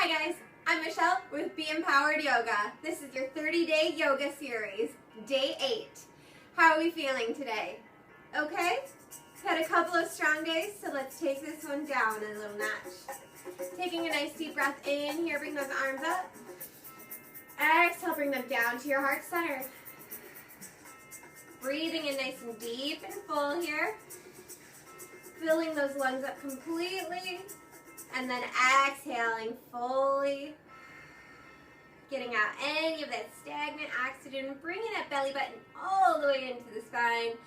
Hi guys, I'm Michelle with Be Empowered Yoga. This is your 30-day yoga series, day 8. How are we feeling today? Okay? Had a couple of strong days, so let's take this one down a little notch. Taking a nice deep breath in here, bring those arms up. Exhale, bring them down to your heart center. Breathing in nice and deep and full here. Filling those lungs up completely. And then exhaling fully. Getting out any of that stagnant oxygen. Bringing that belly button all the way into the spine.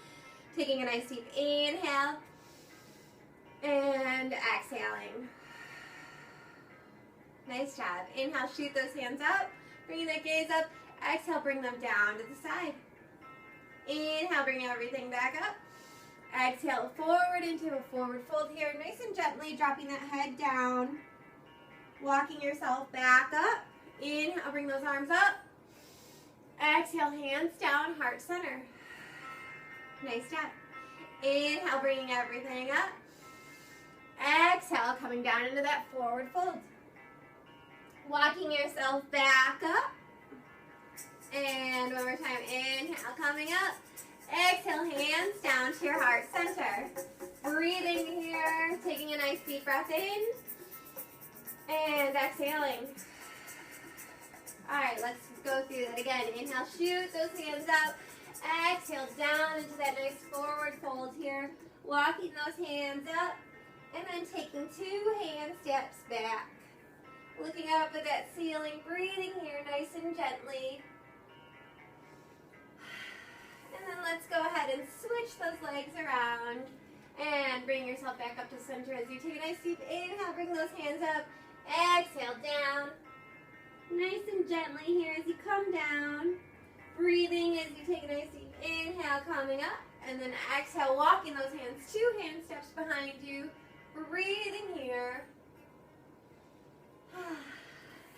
Taking a nice deep inhale. And exhaling. Nice job. Inhale, shoot those hands up. Bringing that gaze up. Exhale, bring them down to the side. Inhale, bring everything back up. Exhale, forward into a forward fold here. Nice and gently dropping that head down. Walking yourself back up. Inhale, bring those arms up. Exhale, hands down, heart center. Nice job. Inhale, bringing everything up. Exhale, coming down into that forward fold. Walking yourself back up. And one more time, inhale, coming up. Exhale, hands down to your heart center. Breathing here, taking a nice deep breath in. And exhaling. Alright, let's go through that again. Inhale, shoot those hands up. Exhale, down into that nice forward fold here. Walking those hands up. And then taking 2 hand steps back. Looking up at that ceiling, breathing here nice and gently. And then let's go ahead and switch those legs around and bring yourself back up to center as you take a nice deep inhale, bring those hands up, exhale down. Nice and gently here as you come down. Breathing as you take a nice deep inhale, coming up, and then exhale, walking those hands 2 hand steps behind you. Breathing here.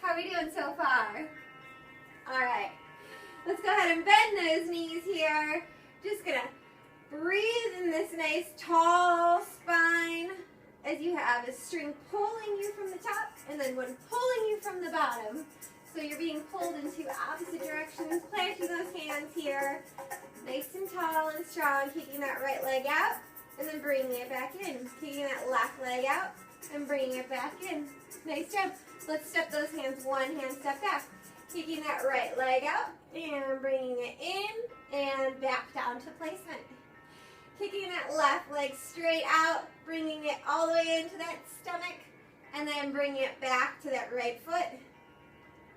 How are we doing so far? All right. Let's go ahead and bend those knees here. Just gonna breathe in this nice tall spine as you have a string pulling you from the top and then one pulling you from the bottom. So you're being pulled in 2 opposite directions. Planting those hands here. Nice and tall and strong. Kicking that right leg out and then bringing it back in. Kicking that left leg out and bringing it back in. Nice job. Let's step those hands 1 hand step back. Kicking that right leg out and bringing it in and back down to placement. Kicking that left leg straight out, bringing it all the way into that stomach, and then bringing it back to that right foot.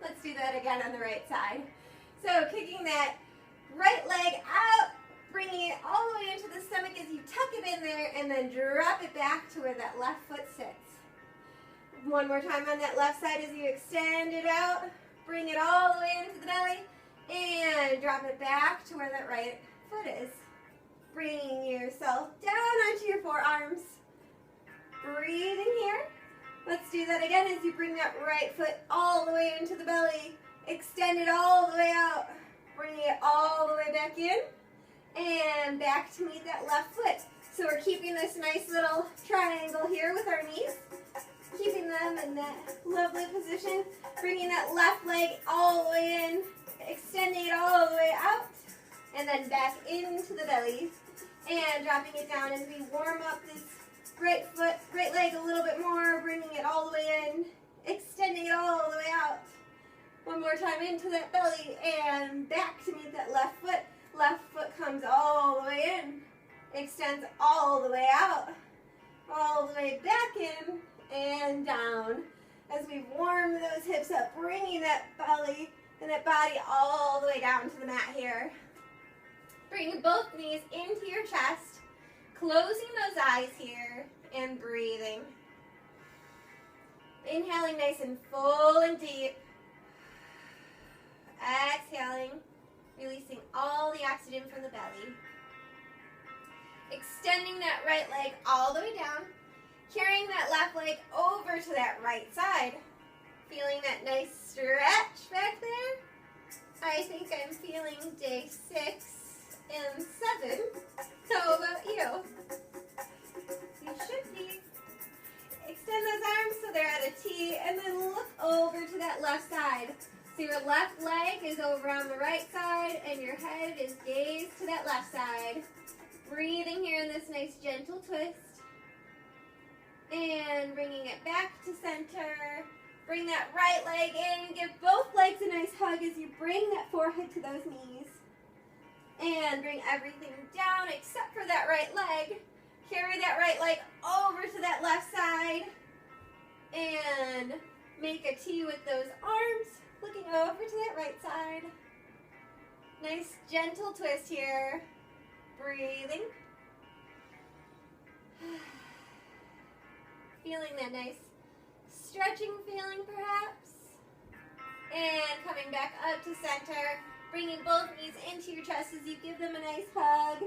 Let's do that again on the right side. So kicking that right leg out, bringing it all the way into the stomach as you tuck it in there, and then drop it back to where that left foot sits. One more time on that left side as you extend it out. Bring it all the way into the belly and drop it back to where that right foot is. Bringing yourself down onto your forearms. Breathing here. Let's do that again as you bring that right foot all the way into the belly. Extend it all the way out. Bring it all the way back in and back to meet that left foot. So we're keeping this nice little triangle here with our knees. Keeping them in that lovely position. Bringing that left leg all the way in. Extending it all the way out. And then back into the belly. And dropping it down as we warm up this right foot, right leg a little bit more. Bringing it all the way in. Extending it all the way out. One more time into that belly. And back to meet that left foot. Left foot comes all the way in. Extends all the way out. All the way back in. And down as we warm those hips up, bringing that belly and that body all the way down to the mat here. Bring both knees into your chest, closing those eyes here and breathing. Inhaling nice and full and deep. Exhaling, releasing all the oxygen from the belly. Extending that right leg all the way down. Carrying that left leg over to that right side. Feeling that nice stretch back there. I think I'm feeling day 6 and 7. How about you? You should be. Extend those arms so they're at at a T, and then look over to that left side. So your left leg is over on the right side, and your head is gazed to that left side. Breathing here in this nice gentle twist. And bringing it back to center. Bring that right leg in. Give both legs a nice hug as you bring that forehead to those knees. And bring everything down except for that right leg. Carry that right leg over to that left side. And make a T with those arms. Looking over to that right side. Nice gentle twist here. Breathing. Feeling that nice stretching feeling perhaps. And coming back up to center. Bringing both knees into your chest as you give them a nice hug.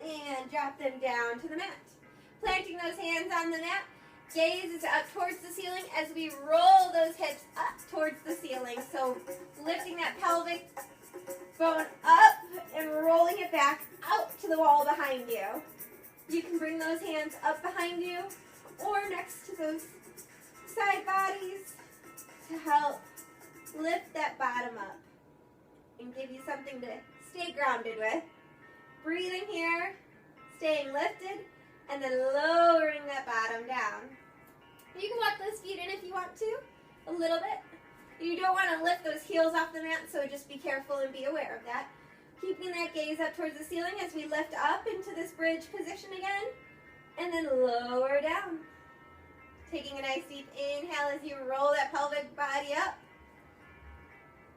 And drop them down to the mat. Planting those hands on the mat. Gaze is up towards the ceiling as we roll those hips up towards the ceiling. So lifting that pelvic bone up and rolling it back out to the wall behind you. You can bring those hands up behind you or next to those side bodies to help lift that bottom up and give you something to stay grounded with. Breathing here, staying lifted, and then lowering that bottom down. You can walk those feet in if you want to, a little bit. You don't want to lift those heels off the mat, so just be careful and be aware of that. Keeping that gaze up towards the ceiling as we lift up into this bridge position again, and then lower down. Taking a nice deep inhale as you roll that pelvic body up,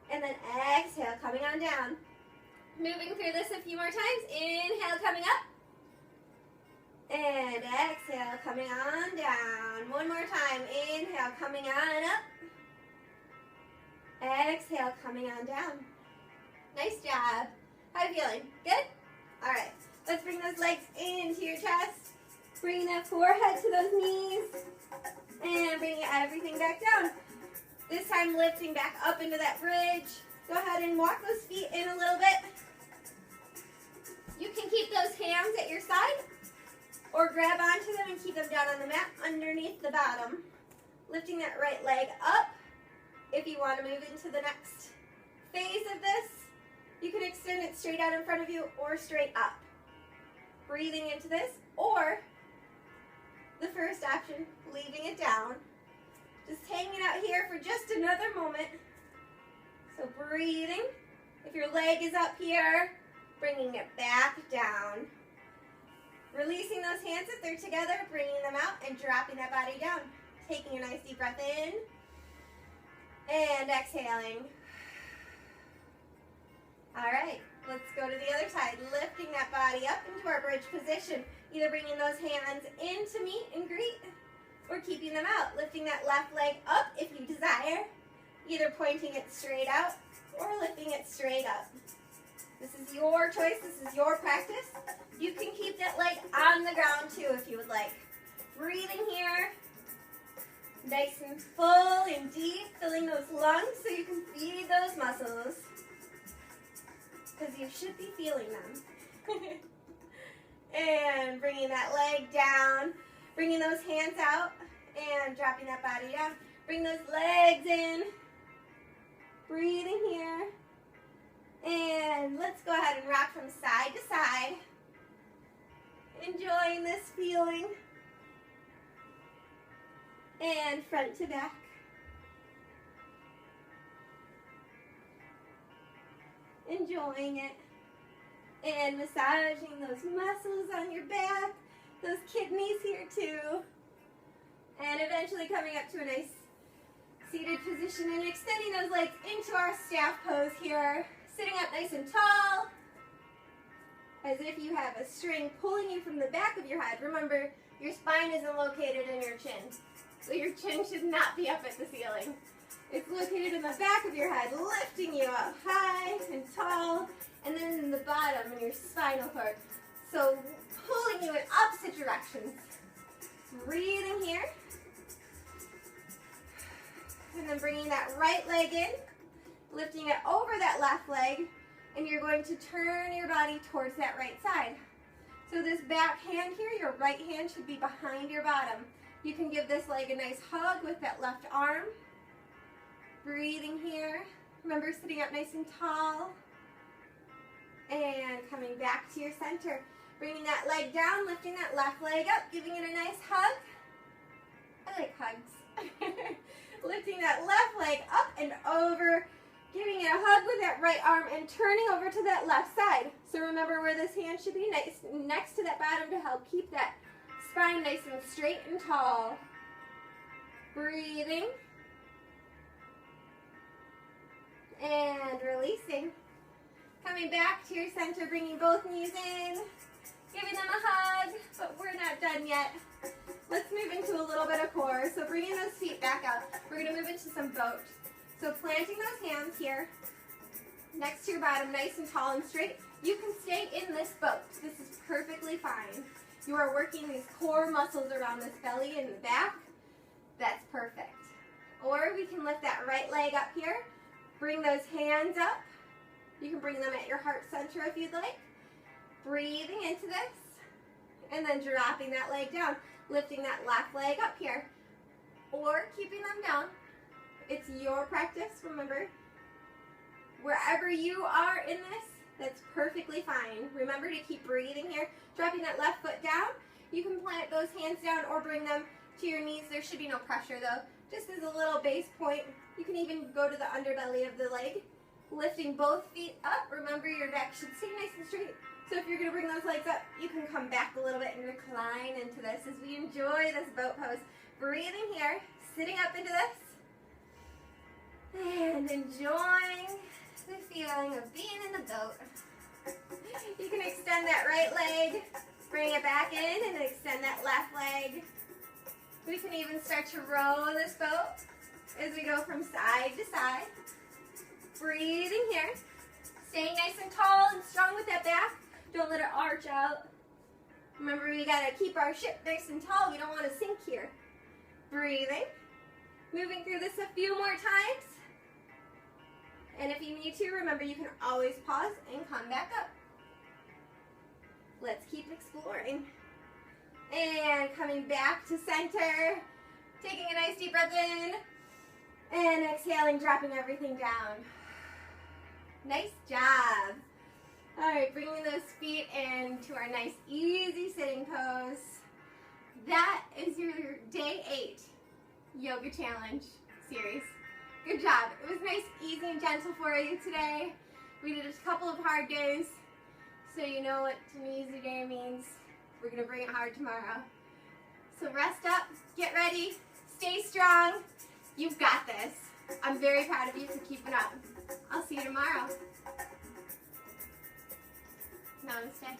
and then exhale, coming on down. Moving through this a few more times. Inhale, coming up. And exhale, coming on down. One more time. Inhale, coming on up. Exhale, coming on down. Nice job. How are you feeling? Good? All right. Let's bring those legs into your chest. Bring that forehead to those knees. And bring everything back down. This time lifting back up into that bridge. Go ahead and walk those feet in a little bit. You can keep those hands at your side or grab onto them and keep them down on the mat underneath the bottom. Lifting that right leg up. If you want to move into the next phase of this, you can extend it straight out in front of you or straight up. Breathing into this, or the first option, leaving it down. Just hanging out here for just another moment. So breathing. If your leg is up here, bringing it back down. Releasing those hands if they're together, bringing them out and dropping that body down. Taking a nice deep breath in and exhaling. All right, let's go to the other side. Lifting that body up into our bridge position. Either bringing those hands in to meet and greet or keeping them out. Lifting that left leg up if you desire. Either pointing it straight out or lifting it straight up. This is your choice. This is your practice. You can keep that leg on the ground too if you would like. Breathing here. Nice and full and deep. Filling those lungs so you can feed those muscles. Because you should be feeling them. And bringing that leg down. Bringing those hands out and dropping that body down. Bring those legs in. Breathing here. And let's go ahead and rock from side to side. Enjoying this feeling. And front to back. Enjoying it. And massaging those muscles on your back. Those kidneys here too. And eventually coming up to a nice seated position and extending those legs into our staff pose here. Sitting up nice and tall, as if you have a string pulling you from the back of your head. Remember, your spine isn't located in your chin, so your chin should not be up at the ceiling. It's located in the back of your head, lifting you up high and tall, and then in the bottom in your spinal cord. So pulling you in opposite directions. Breathing here. And then bringing that right leg in. Lifting it over that left leg, and you're going to turn your body towards that right side. So this back hand here, your right hand should be behind your bottom. You can give this leg a nice hug with that left arm. Breathing here. Remember, sitting up nice and tall. And coming back to your center. Bringing that leg down, lifting that left leg up, giving it a nice hug. I like hugs. Lifting that left leg up and over, giving it a hug with that right arm and turning over to that left side. So remember where this hand should be, nice next to that bottom to help keep that spine nice and straight and tall. Breathing. And releasing. Coming back to your center, bringing both knees in, giving them a hug, but we're not done yet. Let's move into a little bit of core. So bringing those feet back up, we're going to move into some boat. So planting those hands here, next to your bottom, nice and tall and straight. You can stay in this boat. This is perfectly fine. You are working these core muscles around this belly and the back. That's perfect. Or we can lift that right leg up here, bring those hands up. You can bring them at your heart center if you'd like. Breathing into this, and then dropping that leg down, lifting that left leg up here, or keeping them down. It's your practice, remember. Wherever you are in this, that's perfectly fine. Remember to keep breathing here. Dropping that left foot down. You can plant those hands down or bring them to your knees. There should be no pressure though. Just as a little base point. You can even go to the underbelly of the leg. Lifting both feet up. Remember your back should stay nice and straight. So if you're going to bring those legs up, you can come back a little bit and recline into this as we enjoy this boat pose. Breathing here, sitting up into this, and enjoying the feeling of being in the boat. You can extend that right leg, bring it back in, and extend that left leg. We can even start to row this boat as we go from side to side. Breathing here, staying nice and tall and strong with that back. Don't let it arch out. Remember, we gotta keep our ship nice and tall. We don't want to sink here. Breathing. Moving through this a few more times. And if you need to, remember you can always pause and come back up. Let's keep exploring. And coming back to center. Taking a nice deep breath in. And exhaling, dropping everything down. Nice job. All right, bringing those feet into our nice, easy sitting pose. That is your day 8 yoga challenge series. Good job. It was nice, easy, and gentle for you today. We did a couple of hard days, so you know what an easy day means. We're going to bring it hard tomorrow. So rest up, get ready, stay strong. You've got this. I'm very proud of you for keeping up. I'll see you tomorrow. Namaste.